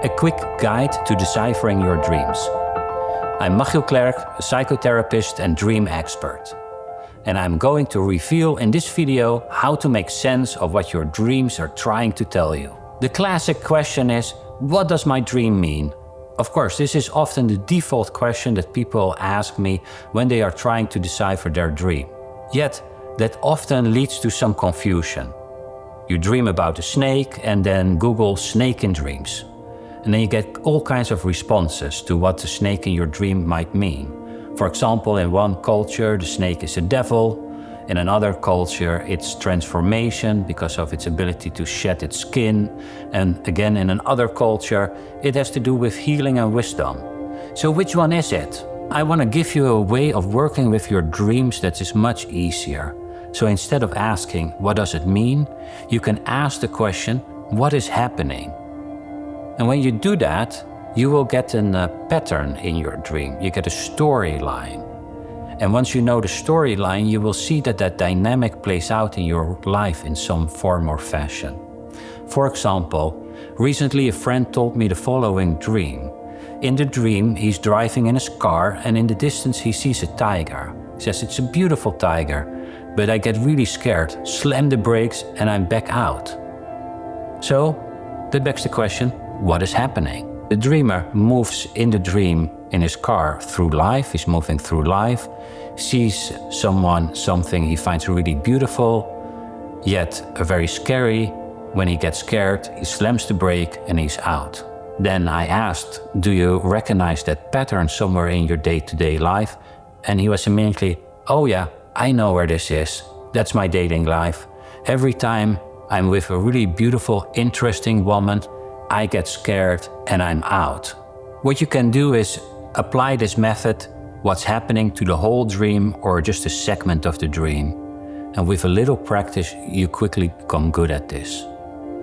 a quick guide to deciphering your dreams. I'm Machiel Klerk, a psychotherapist and dream expert. And I'm going to reveal in this video how to make sense of what your dreams are trying to tell you. The classic question is, what does my dream mean? Of course, this is often the default question that people ask me when they are trying to decipher their dream. Yet, that often leads to some confusion. You dream about a snake and then Google snake in dreams. And then you get all kinds of responses to what the snake in your dream might mean. For example, in one culture, the snake is a devil. In another culture, it's transformation because of its ability to shed its skin. And again, in another culture, it has to do with healing and wisdom. So which one is it? I want to give you a way of working with your dreams that is much easier. So instead of asking, what does it mean? You can ask the question, what is happening? And when you do that, you will get a pattern in your dream. You get a storyline. And once you know the storyline, you will see that that dynamic plays out in your life in some form or fashion. For example, recently a friend told me the following dream. In the dream, he's driving in his car and in the distance he sees a tiger. He says, it's a beautiful tiger. But I get really scared, slam the brakes, and I'm back out. So, that begs the question, what is happening? The dreamer moves in the dream in his car through life, he's moving through life, sees someone, something he finds really beautiful, yet very scary. When he gets scared, he slams the brake and he's out. Then I asked, do you recognize that pattern somewhere in your day-to-day life? And he was immediately, oh yeah, I know where this is. That's my dating life. Every time I'm with a really beautiful, interesting woman, I get scared and I'm out. What you can do is apply this method, what's happening to the whole dream or just a segment of the dream. And with a little practice, you quickly become good at this.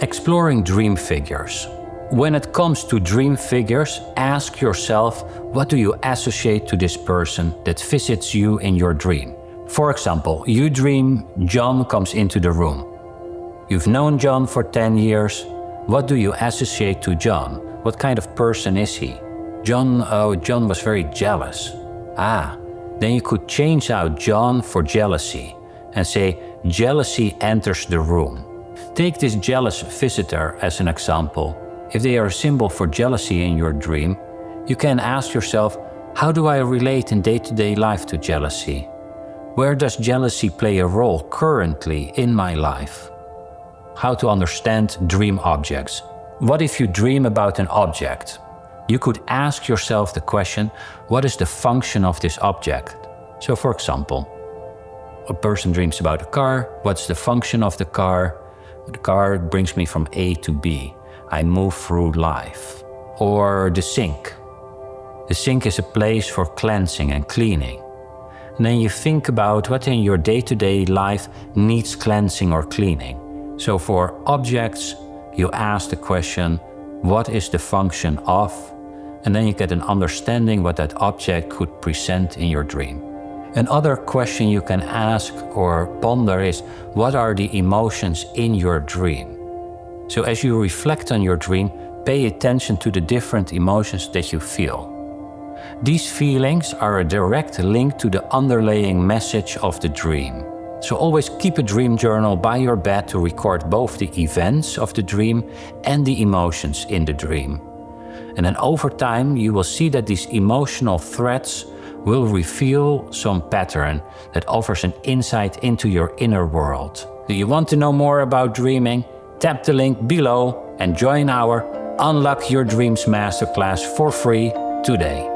Exploring dream figures. When it comes to dream figures, ask yourself, what do you associate to this person that visits you in your dream? For example, you dream John comes into the room. You've known John for 10 years. What do you associate to John? What kind of person is he? John was very jealous. Then you could change out John for jealousy and say, jealousy enters the room. Take this jealous visitor as an example. If they are a symbol for jealousy in your dream, you can ask yourself, how do I relate in day-to-day life to jealousy? Where does jealousy play a role currently in my life? How to understand dream objects. What if you dream about an object? You could ask yourself the question, what is the function of this object? So for example, a person dreams about a car. What's the function of the car? The car brings me from A to B. I move through life. Or the sink. The sink is a place for cleansing and cleaning. And then you think about what in your day-to-day life needs cleansing or cleaning. So for objects, you ask the question, what is the function of? And then you get an understanding what that object could present in your dream. Another question you can ask or ponder is, what are the emotions in your dream? So as you reflect on your dream, pay attention to the different emotions that you feel. These feelings are a direct link to the underlying message of the dream. So always keep a dream journal by your bed to record both the events of the dream and the emotions in the dream. And then over time, you will see that these emotional threads will reveal some pattern that offers an insight into your inner world. Do you want to know more about dreaming? Tap the link below and join our Unlock Your Dreams Masterclass for free today.